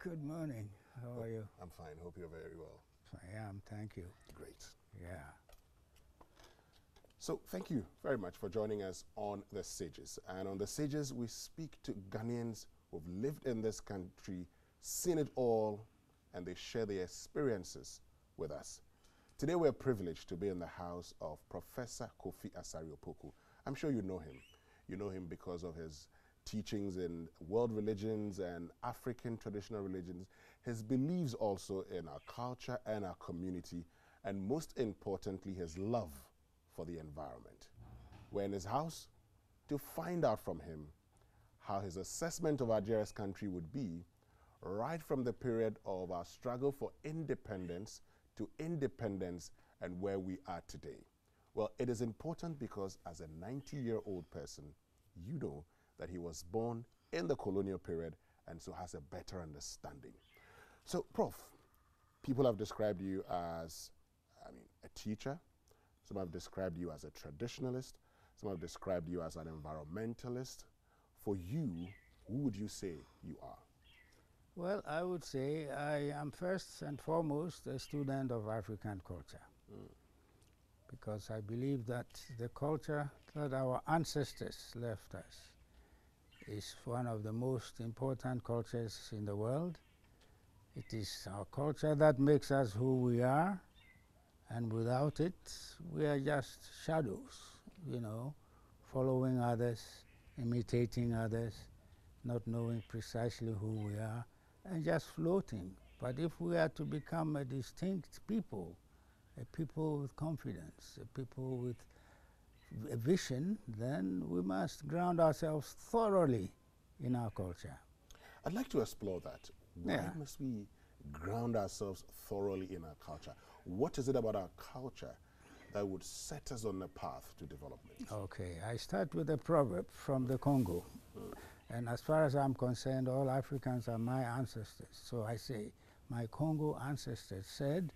Good morning. How are you? I'm fine. Hope you're very well. I am, thank you. Great. Yeah. So thank you very much for joining us on The Sages. And on The Sages, we speak to Ghanaians who've lived in this country, seen it all, and they share their experiences with us. Today we're privileged to be in the house of Professor Kofi Asare Opoku. I'm sure you know him. You know him because of his teachings in world religions and African traditional religions, his beliefs also in our culture and our community, and most importantly, his love for the environment. We're in his house to find out from him how his assessment of our dearest country would be right from the period of our struggle for independence to independence and where we are today. Well, it is important because as a 90-year-old person, you know that he was born in the colonial period and so has a better understanding. So, Prof, people have described you as, a teacher. Some have described you as a traditionalist. Some have described you as an environmentalist. For you, who would you say you are? Well, I would say I am first and foremost a student of African culture. Because I believe that the culture that our ancestors left us is one of the most important cultures in the world. It is our culture that makes us who we are, and without it, we are just shadows, you know, following others, imitating others, not knowing precisely who we are, and just floating. But if we are to become a distinct people, a people with confidence, a people with a vision, then we must ground ourselves thoroughly in our culture. I'd like to explore that. Why must we ground ourselves thoroughly in our culture? What is it about our culture that would set us on the path to development? Okay, I start with a proverb from the Congo. And as far as I'm concerned, all Africans are my ancestors. So I say, my Congo ancestors said,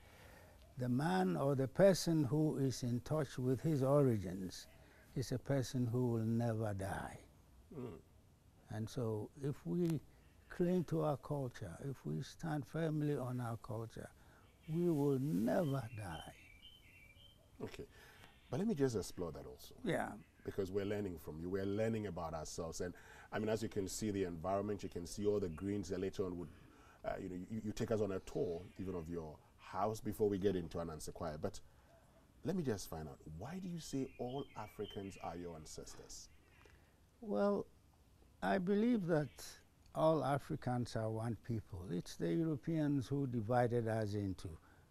the man or the person who is in touch with his origins is a person who will never die. And so if we cling to our culture, if we stand firmly on our culture, we will never die. Okay, but let me just explore that also. Yeah. Because we're learning from you. We're learning about ourselves. And as you can see the environment, you can see all the greens that later on would, you take us on a tour even of your house before we get into Anansi Choir. But let me just find out, why do you say all Africans are your ancestors? Well, I believe that all Africans are one people. It's the Europeans who divided us into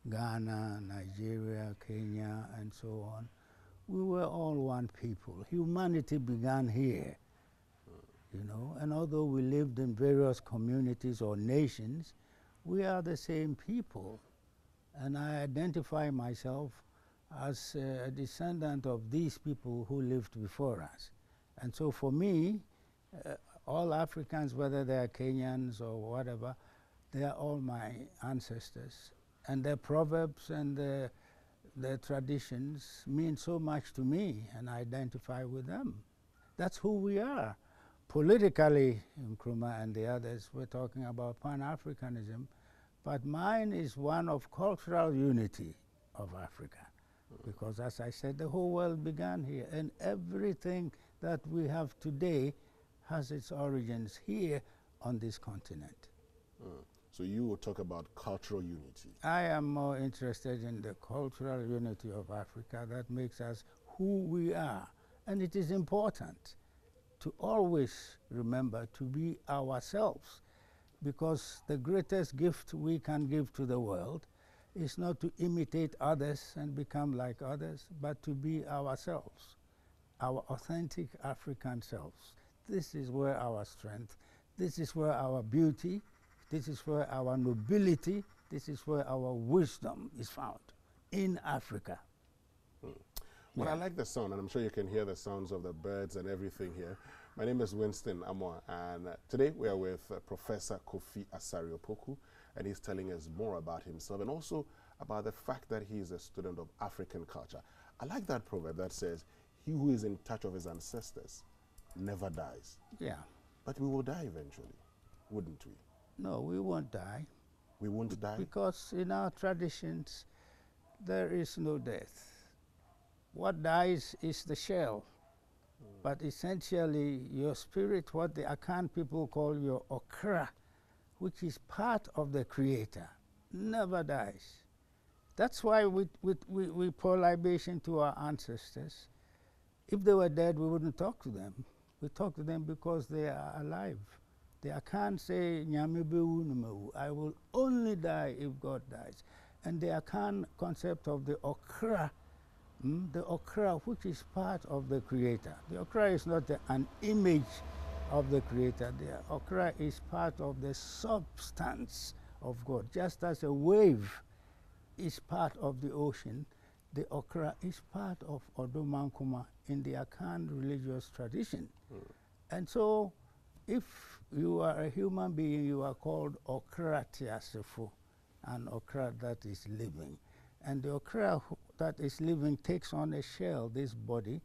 Ghana, Nigeria, Kenya, and so on. We were all one people. Humanity began here, you know, and although we lived in various communities or nations, we are the same people. And I identify myself as a descendant of these people who lived before us. And so for me, all Africans, whether they are Kenyans or whatever, they are all my ancestors. And their proverbs and their traditions mean so much to me, and I identify with them. That's who we are. Politically, Nkrumah and the others were talking about Pan-Africanism, but mine is one of cultural unity of Africa. Because as I said, the whole world began here, and everything that we have today has its origins here on this continent. So you will talk about cultural unity. I am more interested in the cultural unity of Africa that makes us who we are. And it is important to always remember to be ourselves, because the greatest gift we can give to the world is not to imitate others and become like others, but to be ourselves, our authentic African selves. This is where our strength, this is where our beauty, this is where our nobility, this is where our wisdom is found, in Africa. Well, I like the sound, and I'm sure you can hear the sounds of the birds and everything here. My name is Winston Amwa, and today we are with Professor Kofi Asare Opoku, and he's telling us more about himself and also about the fact that he is a student of African culture. I like that proverb that says, he who is in touch of his ancestors never dies. Yeah. But we will die eventually, wouldn't we? No, we won't die. We won't die? Because in our traditions, there is no death. What dies is the shell. But essentially, your spirit, what the Akan people call your okra, which is part of the Creator, never dies. That's why we pour libation to our ancestors. If they were dead, we wouldn't talk to them. We talk to them because they are alive. They can't say, I will only die if God dies. And the Akan concept of the okra, the okra, which is part of the Creator. The okra is not an image of the Creator. The okra is part of the substance of God. Just as a wave is part of the ocean, the okra is part of Odumankuma in the Akan religious tradition. And so, if you are a human being, you are called okra tiasifu, an okra that is living. And the okra that is living takes on a shell, this body,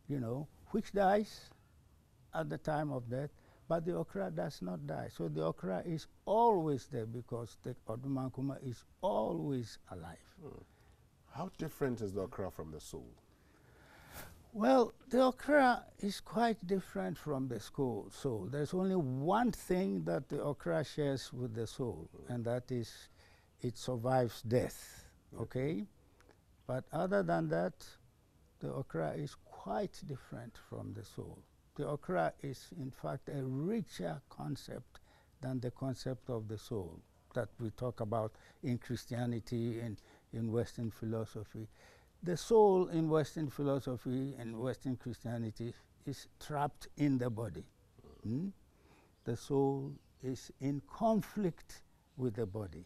you know, which dies at the time of death, but the okra does not die. So the okra is always there because the Odumankuma is always alive. How different is the okra from the soul? Well, the okra is quite different from the soul. There's only one thing that the okra shares with the soul, and that is it survives death, okay? But other than that, the okra is quite different from the soul. The okra is, in fact, a richer concept than the concept of the soul that we talk about in Christianity and in Western philosophy. The soul in Western philosophy and Western Christianity is trapped in the body. The soul is in conflict with the body.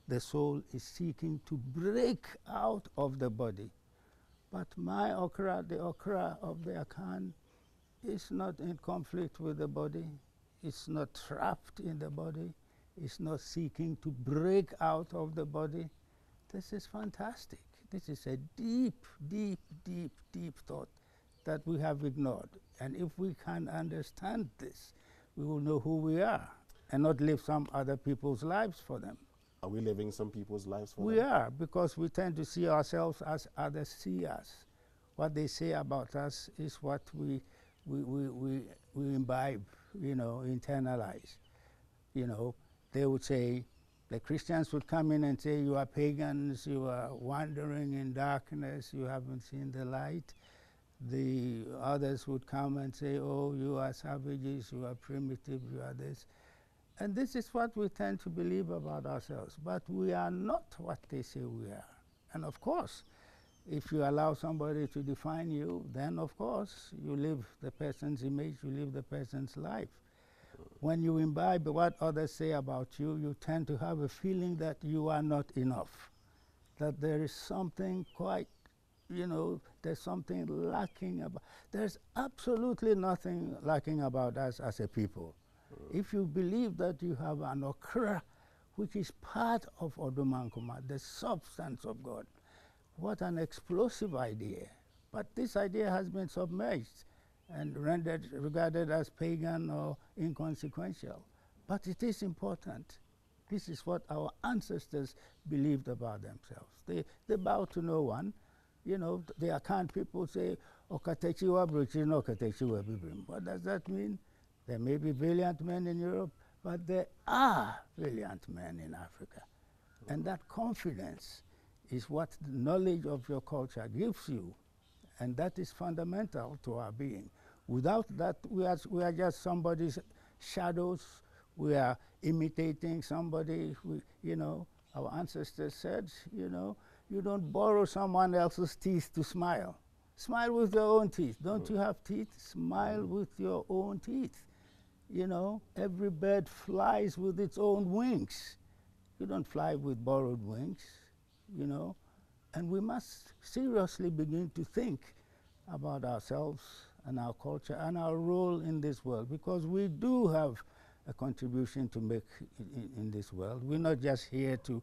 The soul is seeking to break out of the body. But my okra, the okra of the Akan, is not in conflict with the body. It's not trapped in the body. It's not seeking to break out of the body. This is fantastic. This is a deep, deep, deep, deep thought that we have ignored. And if we can understand this, we will know who we are and not live some other people's lives for them. Are we living some people's lives for them? We are, because we tend to see ourselves as others see us. What they say about us is what we imbibe, you know, internalize. You know, they would say, the Christians would come in and say, you are pagans, you are wandering in darkness, you haven't seen the light. The others would come and say, oh, you are savages, you are primitive, you are this. And this is what we tend to believe about ourselves. But we are not what they say we are. And of course, if you allow somebody to define you, then of course you live the person's image, you live the person's life. When you imbibe what others say about you, you tend to have a feeling that you are not enough, that there is something quite, you know, there's something lacking about. There's absolutely nothing lacking about us as a people. If you believe that you have an okra, which is part of Odumankuma, the substance of God, what an explosive idea. But this idea has been submerged and regarded as pagan or inconsequential. But it is important. This is what our ancestors believed about themselves. They bow to no one. You know, the Akan people say, Okatechiwa Bruchino, Okatechiwa Bibrim. What does that mean? There may be valiant men in Europe, but there are valiant men in Africa. And that confidence is what the knowledge of your culture gives you. And that is fundamental to our being. Without that, we are just somebody's shadows. We are imitating somebody. You know, our ancestors said, you know, you don't borrow someone else's teeth to smile. Smile with your own teeth. Don't you have teeth? Smile with your own teeth. You know, every bird flies with its own wings. You don't fly with borrowed wings, you know. And we must seriously begin to think about ourselves and our culture and our role in this world, because we do have a contribution to make in this world. We're not just here to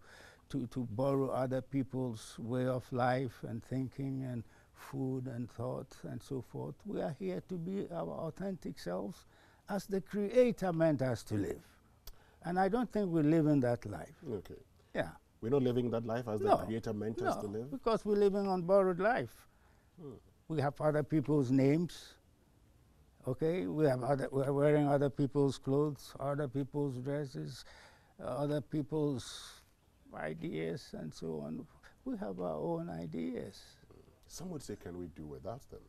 borrow other people's way of life and thinking and food and thought and so forth. We are here to be our authentic selves as the Creator meant us to live. And I don't think we live in that life. Okay. Yeah. We're not living that life as the No, Creator meant us to live? because we're living on borrowed life. We have other people's names. Okay, we're wearing other people's clothes, other people's dresses, other people's ideas, and so on. We have our own ideas. Some would say, can we do without them?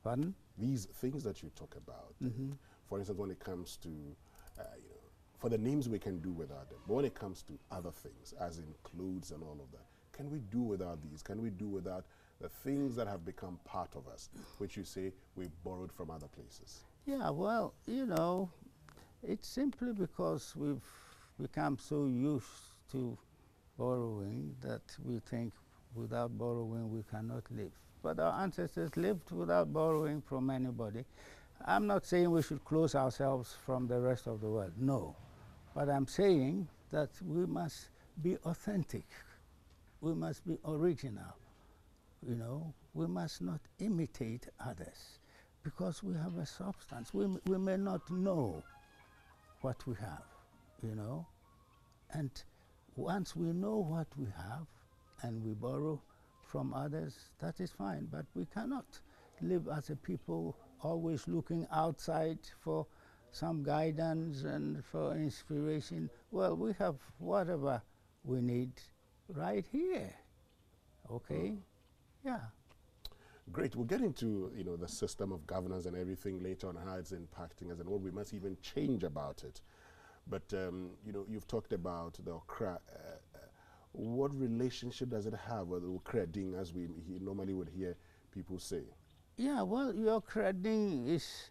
Pardon? These things that you talk about, for instance, when it comes to, for the names we can do without them, but when it comes to other things, as in clothes and all of that, can we do without these? Can we do without the things that have become part of us, which you say we borrowed from other places? Yeah, well, it's simply because we've become so used to borrowing that we think without borrowing we cannot live. But our ancestors lived without borrowing from anybody. I'm not saying we should close ourselves from the rest of the world, no. But I'm saying that we must be authentic. We must be original. We must not imitate others because we have a substance. We may not know what we have, And once we know what we have and we borrow from others, that is fine. But we cannot live as a people always looking outside for some guidance and for inspiration. Well, we have whatever we need right here. Okay? Yeah. Great. We'll get into the system of governance and everything later on, how it's impacting us and what we must even change about it. But you've talked about the Okra. What relationship does it have with the Okra Ding, as we normally would hear people say? Yeah, well, your Okra-Ding is,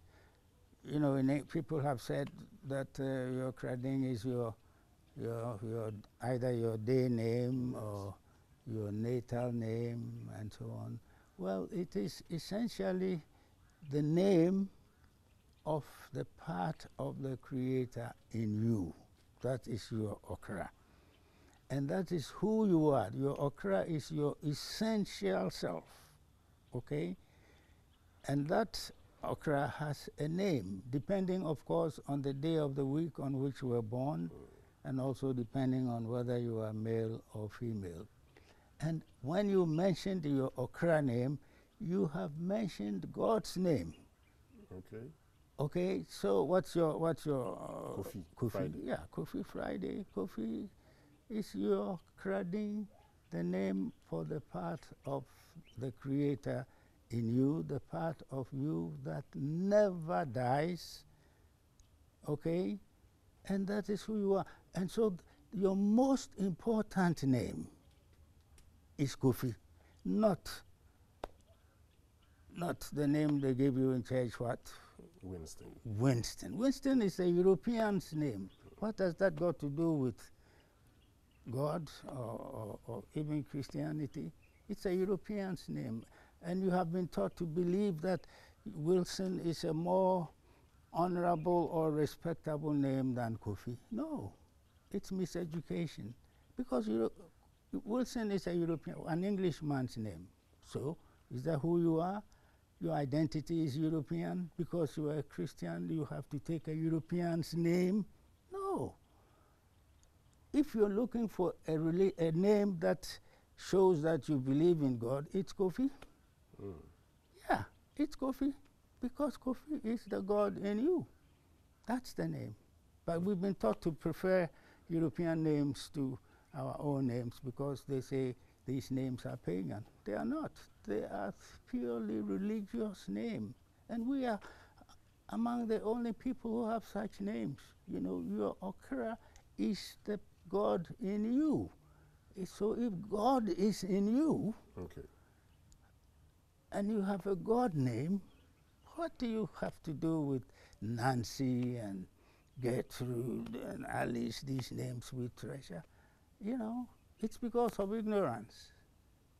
people have said that your Okra-Ding is your either your day name or your natal name and so on. Well, it is essentially the name of the part of the Creator in you. That is your Okra. And that is who you are. Your Okra is your essential self, okay? And that Okra has a name, depending, of course, on the day of the week on which you were born, and also depending on whether you are male or female. And when you mentioned your Okra name, you have mentioned God's name. Okay. Okay, so what's your Kofi Friday. Yeah, Kofi Friday. Kofi is your Okra-Ding, the name for the part of the Creator in you, the part of you that never dies. Okay, and that is who you are. And so your most important name is Kofi, not the name they gave you in church, what? Winston. Winston. Winston is a European's name. What has that got to do with God or even Christianity? It's a European's name. And you have been taught to believe that Wilson is a more honorable or respectable name than Kofi. No, it's miseducation. Because Wilson is a European, an Englishman's name. So, is that who you are? Your identity is European. Because you are a Christian, you have to take a European's name? No. If you're looking for a name that shows that you believe in God, it's Kofi. Yeah, it's Kofi. Because Kofi is the God in you. That's the name. But we've been taught to prefer European names to our own names because they say these names are pagan. They are not. They are purely religious names. And we are among the only people who have such names. Your Okra is the God in you. So if God is in you, okay, and you have a God name, what do you have to do with Nancy and Gertrude and Alice, these names we treasure? It's because of ignorance.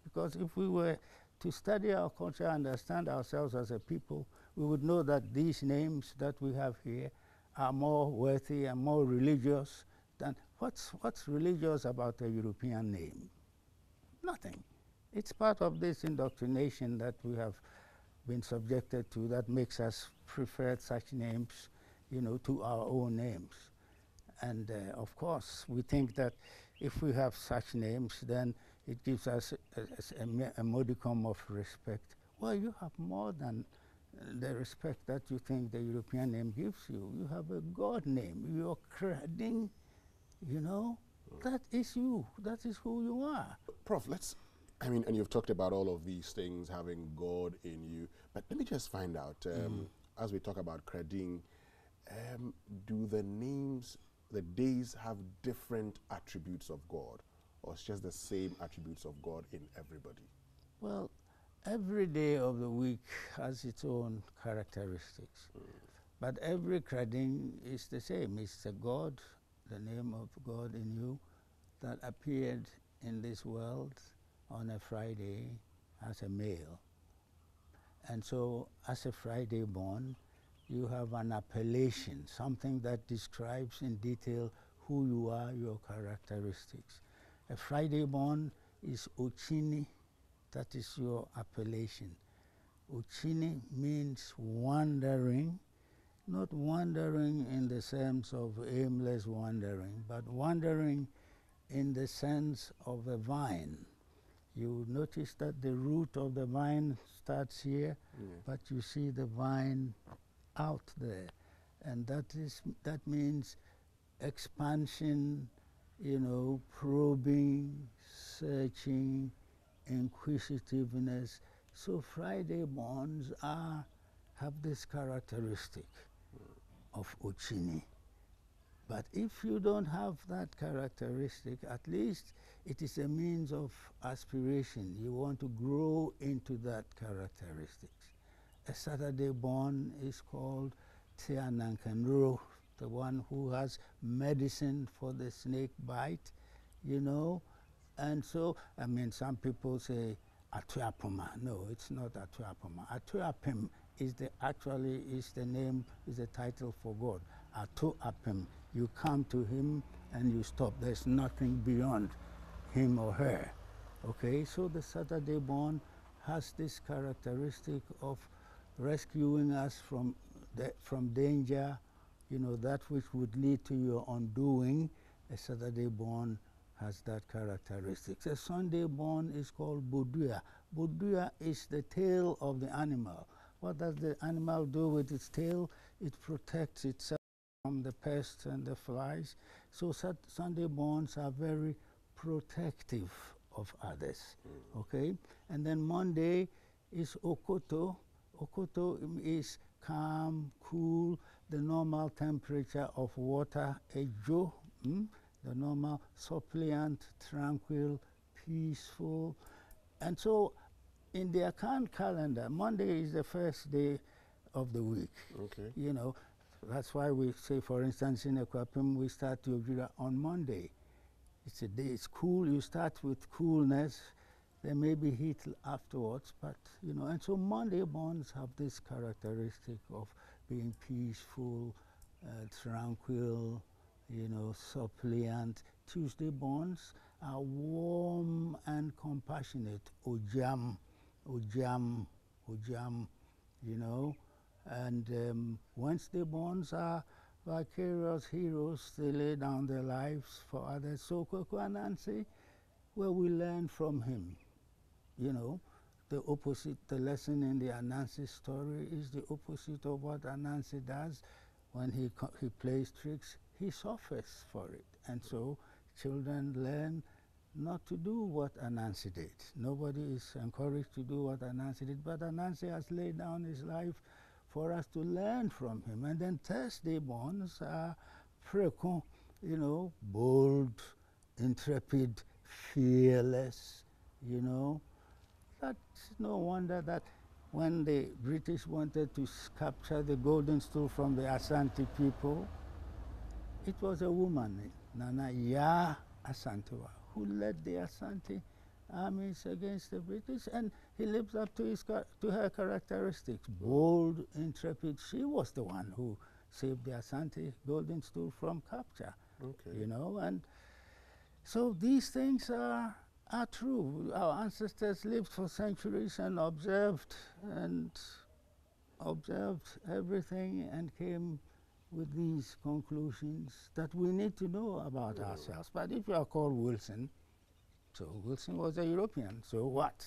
Because if we were to study our culture, understand ourselves as a people, we would know that these names that we have here are more worthy and more religious than what's religious about a European name? Nothing. It's part of this indoctrination that we have been subjected to that makes us prefer such names, to our own names. And of course, we think that if we have such names, then it gives us a modicum of respect. Well, you have more than the respect that you think the European name gives you. You have a God name. You're creating, you know, that is you. That is who you are. Prof, I mean, and you've talked about all of these things, having God in you, but let me just find out, as we talk about Krading, do the names, the days have different attributes of God, or it's just the same attributes of God in everybody? Well, every day of the week has its own characteristics, but every Krading is the same. It's a God, the name of God in you, that appeared in this world on a Friday as a male. And so, as a Friday born, you have an appellation, something that describes in detail who you are, your characteristics. A Friday born is Ochini, that is your appellation. Ochini means wandering, not wandering in the sense of aimless wandering, but wandering in the sense of a vine. You notice that the root of the vine starts here, but you see the vine out there. And that means expansion, you know, probing, searching, inquisitiveness. So Friday borns have this characteristic of Ochini. But if you don't have that characteristic, at least it is a means of aspiration. You want to grow into that characteristics. A Saturday born is called Tianankanro, the one who has medicine for the snake bite, you know. And so, I mean, some people say Atuapuma. No, it's not Atuapuma. Atuapim is actually the name, is the title for God. Atuapim. You come to him and you stop. There's nothing beyond him or her. Okay, so the Saturday born has this characteristic of rescuing us from danger, you know, that which would lead to your undoing. A Saturday born has that characteristic. A Sunday born is called Buduya. Buduya is the tail of the animal. What does the animal do with its tail? It protects itself from the pests and the flies. So Sunday borns are very protective of others, okay? And then Monday is Okoto. Okoto is calm, cool, the normal temperature of water, Ejo, the normal suppliant, tranquil, peaceful. And so in the account calendar, Monday is the first day of the week. Okay. You know, that's why we say, for instance, in Ekwapim, we start Yojura on Monday. It's a day, it's cool, you start with coolness, there may be heat afterwards, but, you know, and so Monday borns have this characteristic of being peaceful, tranquil, you know, suppliant. Tuesday borns are warm and compassionate, Ojam, Ojam, Ojam, you know. And Wednesday borns are vicarious heroes. They lay down their lives for others. So Koko Anansi, well, we learn from him, you know. The opposite, the lesson in the Anansi story is the opposite of what Anansi does. When he plays tricks, he suffers for it. And so children learn not to do what Anansi did. Nobody is encouraged to do what Anansi did, but Anansi has laid down his life for us to learn from him. And then Thursday borns are Prekon, you know, bold, intrepid, fearless, you know. That's no wonder that when the British wanted to capture the golden stool from the Asante people, it was a woman, Nana Ya Asantewa, who led the Asante armies against the British, and he lives up to her characteristics. Bold, intrepid. She was the one who saved the Asante golden stool from capture. Okay. You know, and so these things are true. Our ancestors lived for centuries and observed everything and came with these conclusions that we need to know about ourselves. But if you are called Wilson, so Wilson was a European, so what?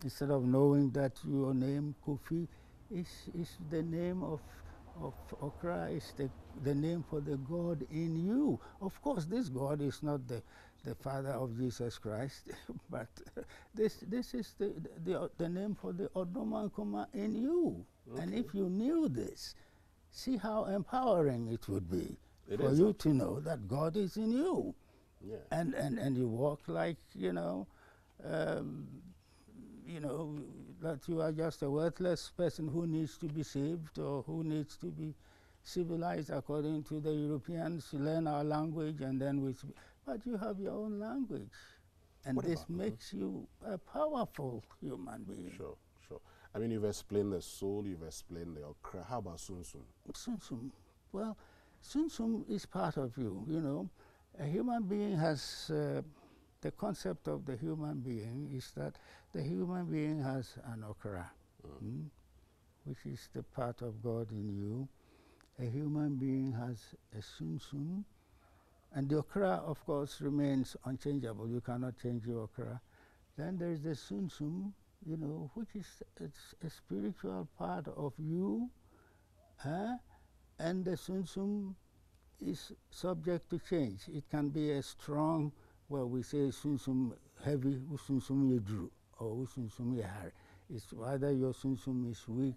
Instead of knowing that your name, Kofi, is the name of Okra, is the name for the God in you. Of course, this God is not the Father of Jesus Christ, but this is the name for the Odomankoma in you. Okay. And if you knew this, see how empowering it would be for you to know that God is in you. Yeah. And you walk like, that you are just a worthless person who needs to be saved or who needs to be civilized according to the Europeans. You learn our language and then but you have your own language. And this makes you a powerful human being. Sure, sure. I mean, you've explained the soul, you've explained the Okra. How about Sunsum? Sunsum. Well, Sunsum is part of you, A human being has, the concept of the human being is that the human being has an Okra, which is the part of God in you. A human being has a Sunsum, and the Okra, of course, remains unchangeable. You cannot change your Okra. Then there's the Sunsum, which is a spiritual part of you, and the Sunsum is subject to change. It can be a strong, we say Sunsum heavy, Sunsum yedru, or Sunsum yahar. It's either your Sunsum is weak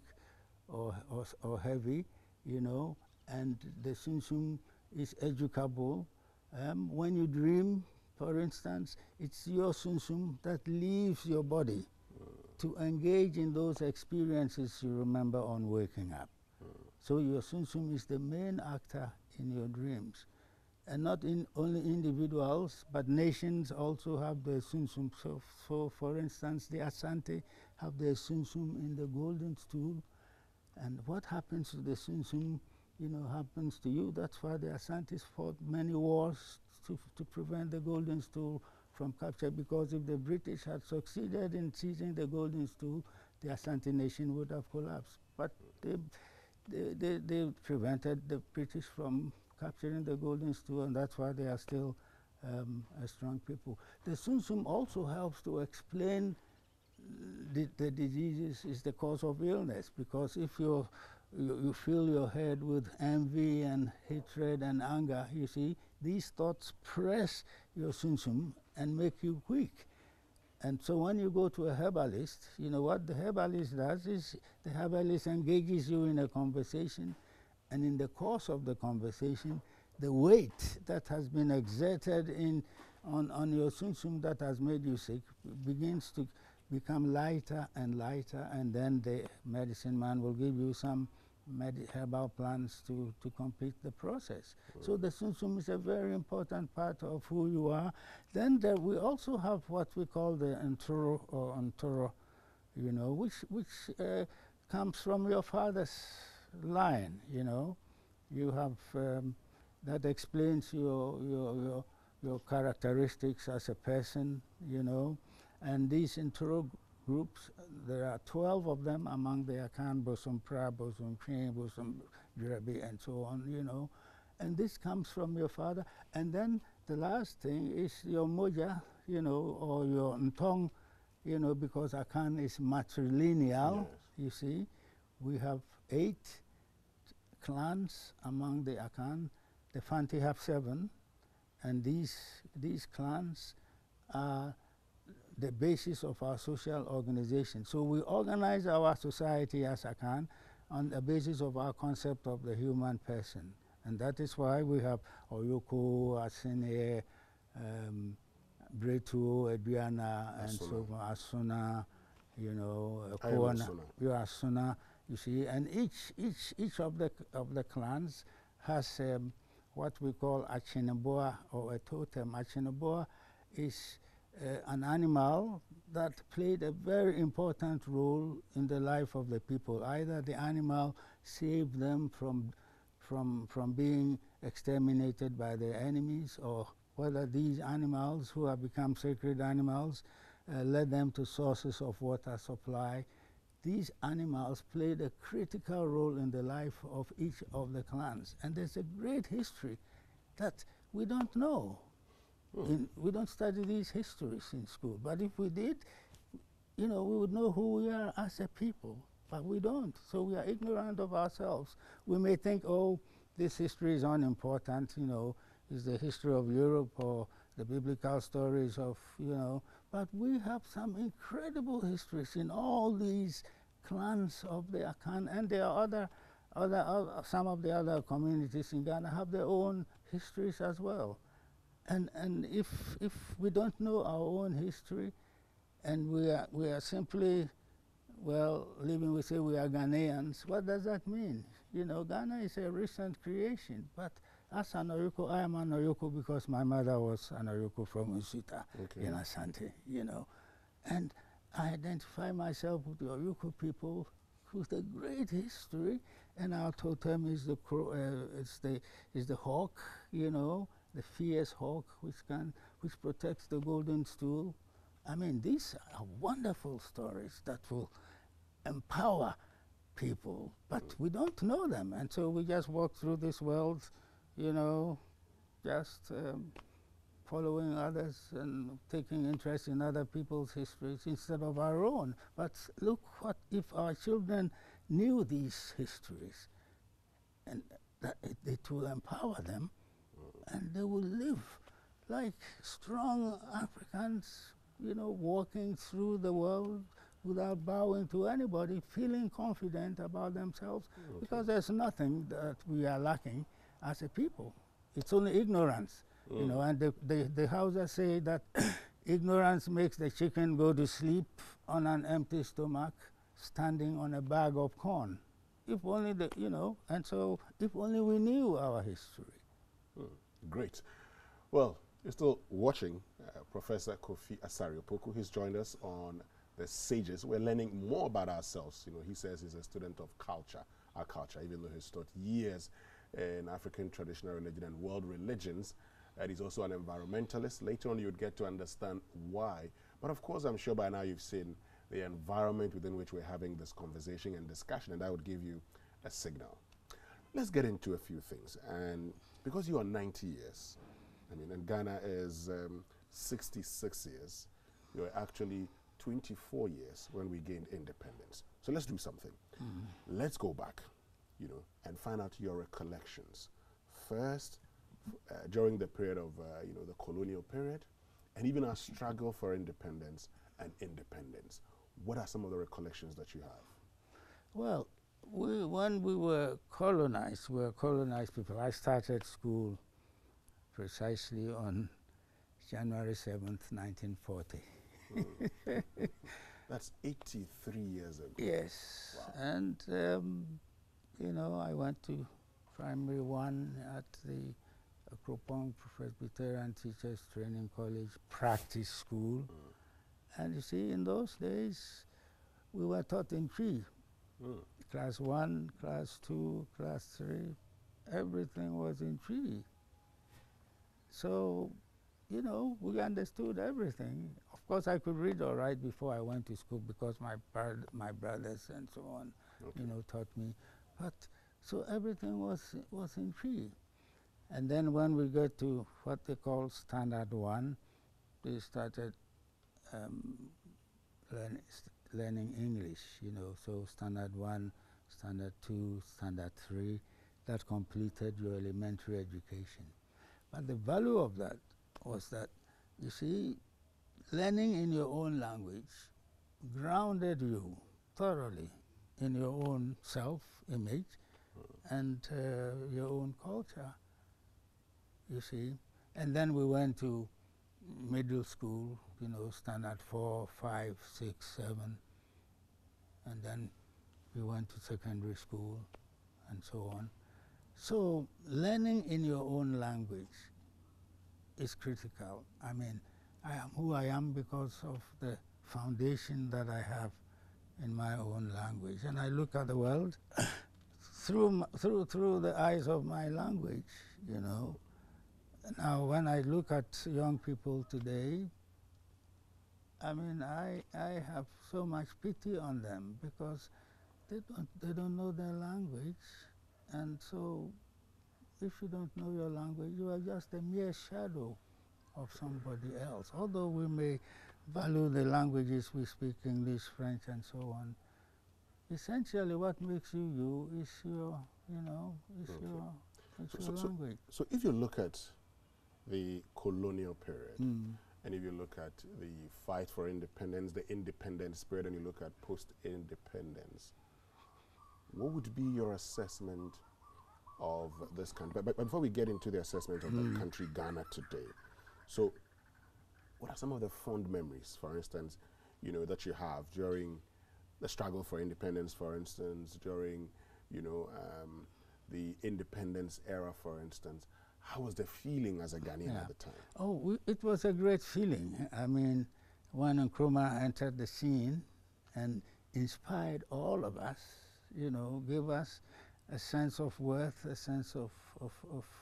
or heavy, and the Sunsum is educable. When you dream, for instance, it's your Sunsum that leaves your body to engage in those experiences you remember on waking up. So your Sunsum is the main actor in your dreams. And not only individuals, but nations also have their Sunsum. So for instance, the Asante have their Sunsum in the golden stool. And what happens to the Sunsum, happens to you. That's why the Asantes fought many wars to prevent the golden stool from capture, because if the British had succeeded in seizing the golden stool, the Asante nation would have collapsed. But they prevented the British from capturing the golden stool, and that's why they are still a strong people. The Sunsum also helps to explain the diseases is the cause of illness, because if you fill your head with envy and hatred and anger, you see, these thoughts press your Sunsum and make you weak. And so when you go to a herbalist, what the herbalist does is the herbalist engages you in a conversation, and in the course of the conversation, the weight that has been exerted on your Sunsum that has made you sick begins to become lighter and lighter, and then the medicine man will give you some herbal plants to complete the process. So the Sunsum is a very important part of who you are. Then we also have what we call the Ntoro or Ntoro, which comes from your father's line, You have, that explains your characteristics as a person, And these Ntoro groups, there are 12 of them among the Akan, Bosom Pra, Bosom Train, Bosom Jurabi, and so on, And this comes from your father. And then the last thing is your Moja, or your Ntong, because Akan is matrilineal, you see. We have 8 clans among the Akan. The Fanti have 7, and these clans are the basis of our social organization. So we organize our society as Akan on the basis of our concept of the human person. And that is why we have Oyoko, Asene, Bretu, Edriana, and so on, Asuna, Koana, Asuna, you see. And each of the clans has what we call Achineboa, or a totem. Achineboa is an animal that played a very important role in the life of the people. Either the animal saved them from being exterminated by their enemies, or whether these animals, who have become sacred animals, led them to sources of water supply, these animals played a critical role in the life of each of the clans. And there's a great history that we don't know. We don't study these histories in school. But if we did, you know, we would know who we are as a people. But we don't. So we are ignorant of ourselves. We may think, oh, this history is unimportant, you know, it's the history of Europe or the biblical stories of, you know, but we have some incredible histories in all these clans of the Akan, and there are some of the other communities in Ghana have their own histories as well. And if we don't know our own history, and we are simply, well, living, we say we are Ghanaians, what does that mean? You know, Ghana is a recent creation, but as an Oyoko, I am an Oyoko because my mother was an Oyoko from Usuta in Asante, you know. And I identify myself with the Oyoko people with a great history, and our totem is the crow, is the hawk, you know, the fierce hawk which protects the golden stool. I mean, these are wonderful stories that will empower people, but we don't know them, and so we just walk through this world, you know, just following others and taking interest in other people's histories instead of our own. But look, what if our children knew these histories, and that it will empower them, and they will live like strong Africans, you know, walking through the world without bowing to anybody, feeling confident about themselves, because there's nothing that we are lacking as a people. It's only ignorance, you know, and the Hausas say that ignorance makes the chicken go to sleep on an empty stomach, standing on a bag of corn. If only the, you know, and so if only we knew our history. Great. Well, you're still watching Professor Kofi Asare Opoku. He's joined us on the Sages. We're learning more about ourselves. You know, he says he's a student of culture, our culture, even though he's taught years in African traditional religion and world religions. And he's also an environmentalist. Later on, you'd get to understand why. But of course, I'm sure by now you've seen the environment within which we're having this conversation and discussion, and that would give you a signal. Let's get into a few things. And because you are 90 years, I mean, and Ghana is 66 years, you're actually 24 years when we gained independence. So let's do something. Let's go back, you know, and find out your recollections. First, during the period of, you know, the colonial period, and even our struggle for independence and independence. What are some of the recollections that you have? Well, when we were colonized people. I started school precisely on January 7th, 1940. That's 83 years ago. Yes. Wow. And, you know, I went to primary 1 at the Akropong Presbyterian Teachers Training College practice school. And you see, in those days, we were taught in Cree. Class 1, class 2, class 3, everything was in Cree. So, you know, we understood everything. Of course, I could read or write before I went to school because my brothers and so on, you know, taught me. But so everything was in Cree. And then when we got to what they call Standard 1, they started learning English, you know, so Standard 1, Standard 2, Standard 3, that completed your elementary education. But the value of that was that, you see, learning in your own language grounded you thoroughly in your own self-image and your own culture, you see. And then we went to middle school, you know, Standard 4, 5, 6, 7, and then we went to secondary school and so on. So learning in your own language is critical. I mean, I am who I am because of the foundation that I have in my own language, and I look at the world through the eyes of my language, you know. Now, when I look at young people today, I mean, I have so much pity on them because they don't know their language, and so if you don't know your language, you are just a mere shadow of somebody else. Although we may value the languages we speak, English, French, and so on, essentially what makes you you is your, you know, is Okay. your language. So if you look at the colonial period, and if you look at the fight for independence, the independence period, and you look at post-independence, what would be your assessment of this country? But before we get into the assessment of the country Ghana today, so what are some of the fond memories, for instance, you know, that you have during the struggle for independence, for instance, during, you know, the independence era, for instance? How was the feeling as a Ghanaian at the time? Oh, it was a great feeling. I mean, when Nkrumah entered the scene and inspired all of us, you know, gave us a sense of worth, a sense of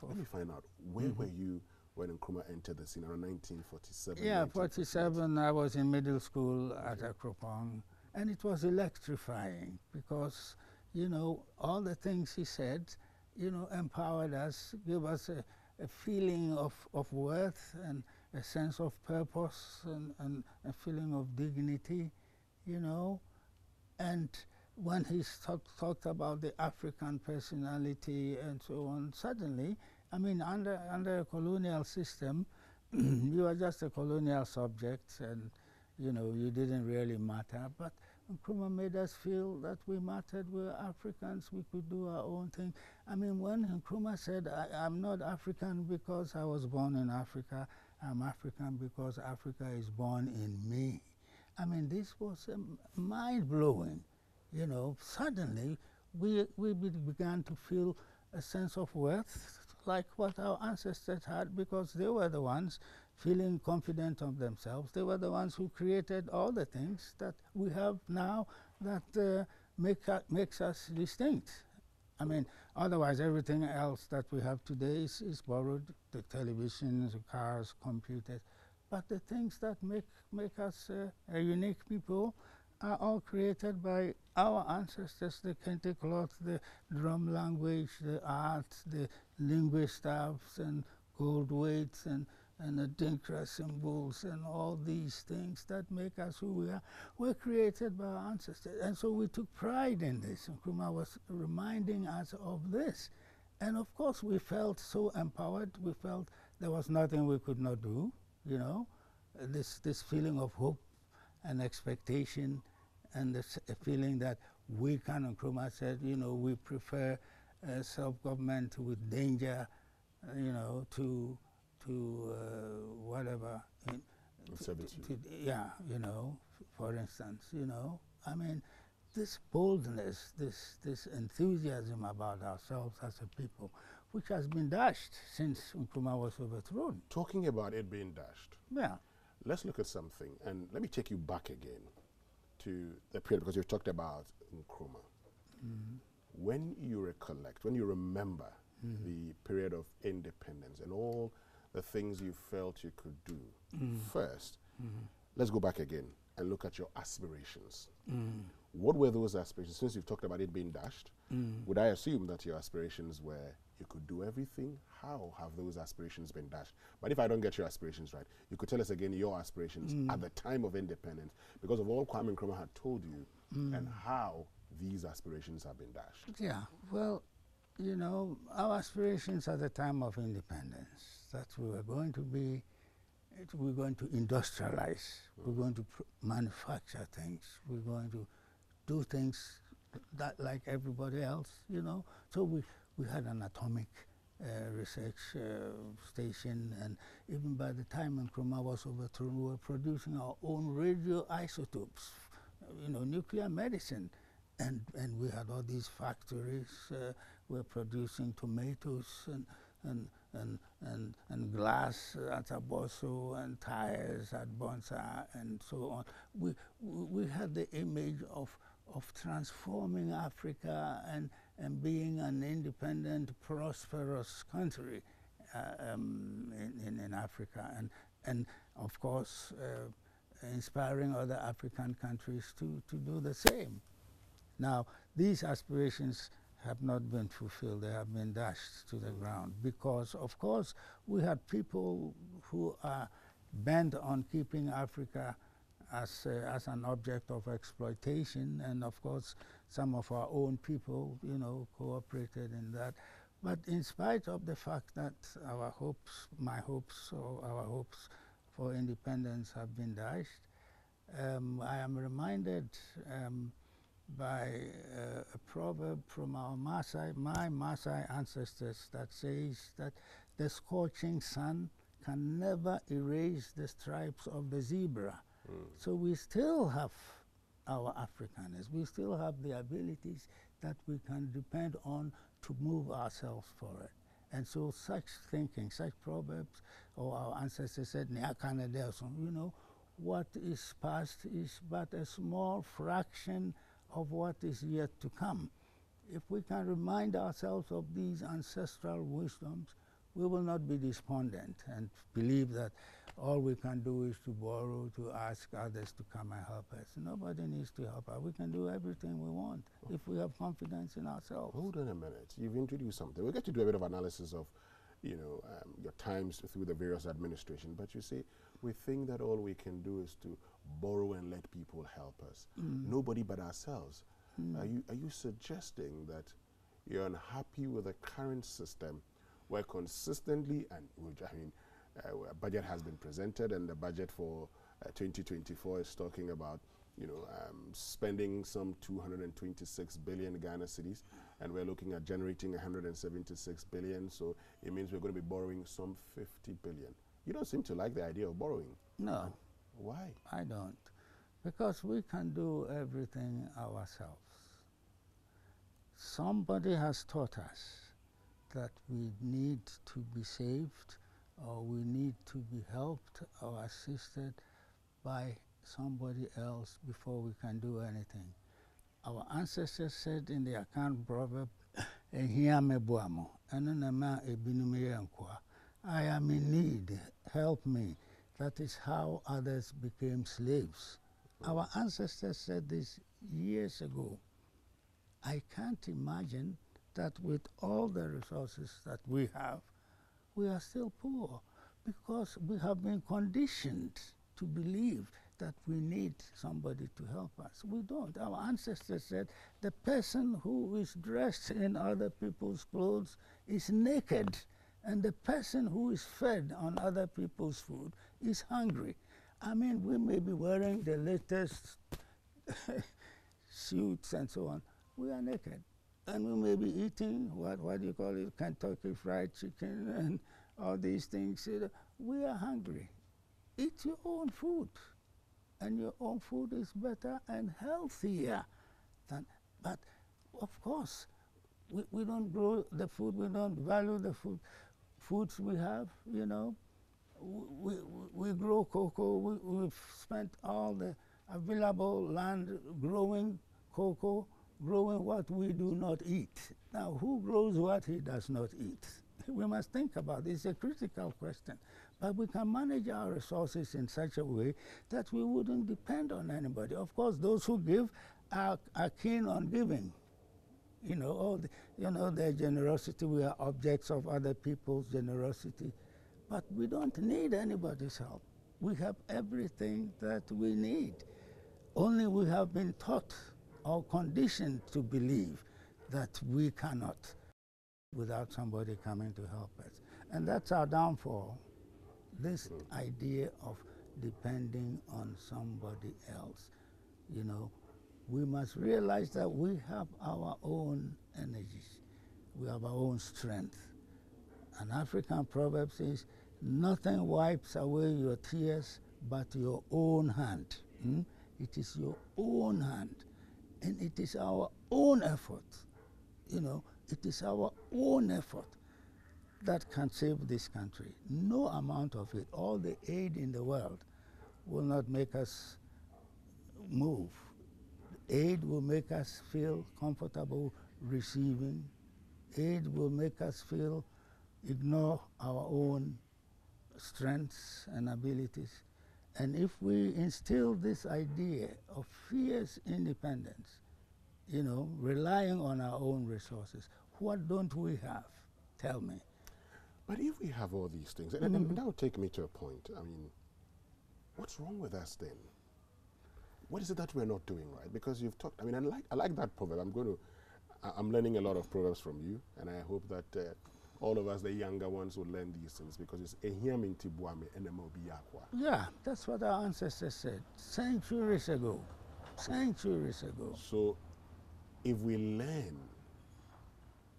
Let me find out, where were you when Nkrumah entered the scene around 1947? Yeah, 47, I was in middle school at Akropong, and it was electrifying because, you know, all the things he said, you know, empowered us, gave us a feeling of worth and a sense of purpose and a feeling of dignity, you know. And when he talked about the African personality and so on, suddenly, I mean, under a colonial system, you are just a colonial subject and, you know, you didn't really matter. But Nkrumah made us feel that we mattered, we were Africans, we could do our own thing. I mean, when Nkrumah said, I'm not African because I was born in Africa, I'm African because Africa is born in me. I mean, this was mind-blowing. You know, suddenly we began to feel a sense of worth, like what our ancestors had, because they were the ones feeling confident of themselves. They were the ones who created all the things that we have now that makes us distinct. I mean, otherwise everything else that we have today is borrowed, the televisions, the cars, computers. But the things that make us a unique people are all created by our ancestors, the kente cloth, the drum language, the art, the linguist staffs and gold weights and the Dinkra symbols and all these things that make us who we are were created by our ancestors. And so we took pride in this. Nkrumah was reminding us of this. And of course we felt so empowered. We felt there was nothing we could not do, you know. This feeling of hope and expectation and this feeling that we can, Nkrumah said, you know, we prefer self-government with danger, you know, to whatever. Yeah, you know, for instance, you know. I mean, this boldness, this enthusiasm about ourselves as a people, which has been dashed since Nkrumah was overthrown. Talking about it being dashed. Yeah. Let's look at something, and let me take you back again to the period, because you've talked about Nkrumah. When you recollect, when you remember the period of independence and all the things you felt you could do, first, let's go back again and look at your aspirations. What were those aspirations? Since you've talked about it being dashed, would I assume that your aspirations were you could do everything? How have those aspirations been dashed? But if I don't get your aspirations right, you could tell us again your aspirations at the time of independence, because of all Kwame Nkrumah had told you, and how these aspirations have been dashed. Yeah, well, you know, our aspirations at the time of independence, that we were going to be, we're going to industrialize, we're going to manufacture things, we're going to do things that like everybody else, you know. So we had an atomic research station, and even by the time Nkrumah was overthrown, we were producing our own radioisotopes, you know, nuclear medicine. And we had all these factories. We were producing tomatoes and glass at Aboso and tires at Bonsa and so on. We had the image of transforming Africa and being an independent, prosperous country in Africa. And of course, inspiring other African countries to do the same. Now, these aspirations have not been fulfilled. They have been dashed to the ground because, of course, we had people who are bent on keeping Africa as an object of exploitation, and of course, some of our own people, cooperated in that. But in spite of the fact that our hopes, my hopes, or our hopes for independence have been dashed, I am reminded by a proverb from our my Maasai ancestors that says that the scorching sun can never erase the stripes of the zebra. So we still have our Africanness. We still have the abilities that we can depend on to move ourselves forward. And so such thinking, such proverbs, or our ancestors said, what is past is but a small fraction of what is yet to come. If we can remind ourselves of these ancestral wisdoms, we will not be despondent and believe that all we can do is to borrow, to ask others to come and help us. Nobody needs to help us. We can do everything we want if we have confidence in ourselves. Hold on a minute. You've introduced something. We'll get to do a bit of analysis of, your times through the various administrations. But you see, we think that all we can do is to borrow and let people help us. Nobody but ourselves. Are you suggesting that you're unhappy with the current system where consistently, and a budget has been presented, and the budget for 2024 is talking about spending some 226 billion Ghana cedis, and we're looking at generating 176 billion, so it means we're going to be borrowing some 50 billion. You don't seem to like the idea of borrowing. No. Why? I don't. Because we can do everything ourselves. Somebody has taught us that we need to be saved, or we need to be helped or assisted by somebody else before we can do anything. Our ancestors said in the Akan proverb, I am in need, help me. That is how others became slaves. Our ancestors said this years ago. I can't imagine that with all the resources that we have, we are still poor because we have been conditioned to believe that we need somebody to help us. We don't. Our ancestors said the person who is dressed in other people's clothes is naked, and the person who is fed on other people's food is hungry. I mean, we may be wearing the latest suits and so on. We are naked. And we may be eating, what do you call it, Kentucky Fried Chicken and all these things. We are hungry. Eat your own food. And your own food is better and healthier. But of course, we don't grow the food, we don't value the foods we have, We grow cocoa, we've spent all the available land growing cocoa, growing what we do not eat. Now, who grows what he does not eat? We must think about it. It's a critical question. But we can manage our resources in such a way that we wouldn't depend on anybody. Of course, those who give are keen on giving. Their generosity, we are objects of other people's generosity. But we don't need anybody's help. We have everything that we need. Only we have been taught or conditioned to believe that we cannot without somebody coming to help us. And that's our downfall, this idea of depending on somebody else. We must realize that we have our own energies. We have our own strength. An African proverb says, nothing wipes away your tears but your own hand. It is your own hand. And it is our own effort. It is our own effort that can save this country. No amount of it, all the aid in the world, will not make us move. Aid will make us feel comfortable receiving. Aid will make us ignore our own strengths and abilities. And if we instill this idea of fierce independence, you know, relying on our own resources, what don't we have? Tell me. But if we have all these things, and that would take me to a point. I mean, what's wrong with us then? What is it that we're not doing right? Because you've talked, I mean, I like that proverb. I'm learning a lot of proverbs from you, and I hope that all of us, the younger ones, will learn these things, because it's ehiamin tibuame enemobi yakwa. Yeah, that's what our ancestors said centuries ago. Centuries ago. So if we learn,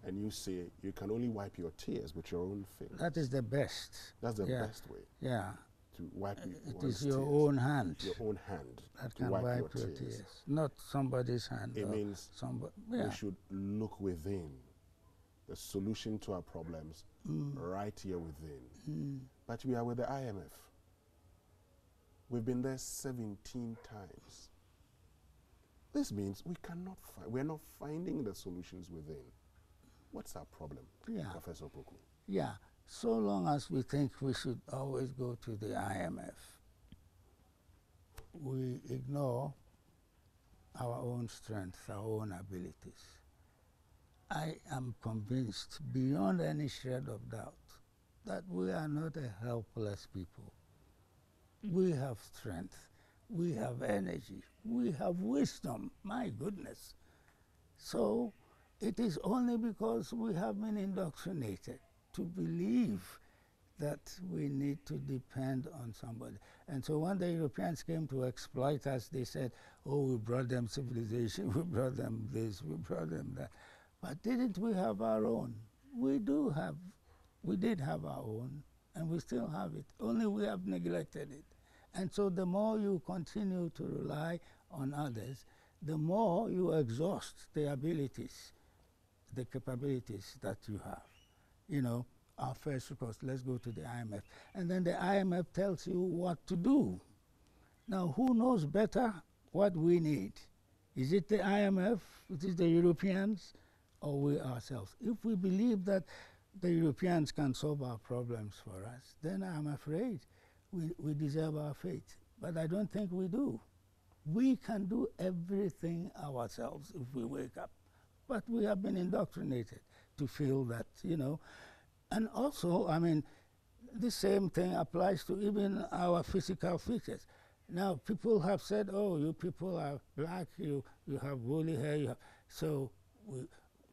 and you say you can only wipe your tears with your own fingers. That is the best. That's the best way. Yeah. To wipe it is your own hand. Your own hand. That to can wipe your tears. tears. Not somebody's hand. It means we should look within. The solution to our problems right here within. But we are with the IMF. We've been there 17 times. This means we're not finding the solutions within. What's our problem, Professor Opoku? Yeah, so long as we think we should always go to the IMF, we ignore our own strengths, our own abilities. I am convinced, beyond any shred of doubt, that we are not a helpless people. We have strength, we have energy, we have wisdom, my goodness. So it is only because we have been indoctrinated to believe that we need to depend on somebody. And so when the Europeans came to exploit us, they said, oh, we brought them civilization, we brought them this, we brought them that. But didn't we have our own? We did have our own, and we still have it, only we have neglected it. And so the more you continue to rely on others, the more you exhaust the abilities, the capabilities that you have. You know, our first recourse, let's go to the IMF. And then the IMF tells you what to do. Now, who knows better what we need? Is it the IMF, it is the Europeans, or we ourselves? If we believe that the Europeans can solve our problems for us, then I'm afraid we deserve our fate. But I don't think we do. We can do everything ourselves if we wake up. But we have been indoctrinated to feel that, you know. And also, I mean, the same thing applies to even our physical features. Now, people have said, oh, you people are black, you have woolly hair, so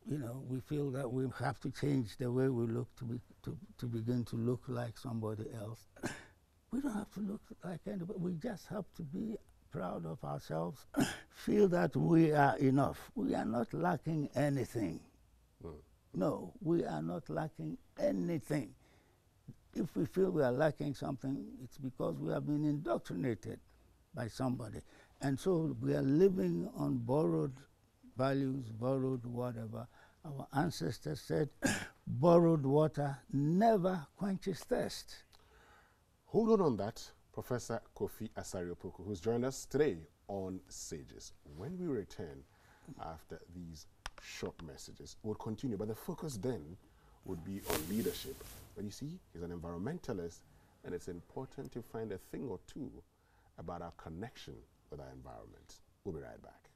we feel that we have to change the way we look to begin to look like somebody else. We don't have to look like anybody. We just have to be proud of ourselves, feel that we are enough. We are not lacking anything. No, we are not lacking anything. If we feel we are lacking something, it's because we have been indoctrinated by somebody. And so we are living on borrowed values, borrowed whatever. Our ancestors said, borrowed water never quenches thirst. Hold on that, Professor Kofi Asare Opoku, who's joined us today on Sages. When we return after these short messages, we'll continue, but the focus then would be on leadership. But you see, he's an environmentalist, and it's important to find a thing or two about our connection with our environment. We'll be right back.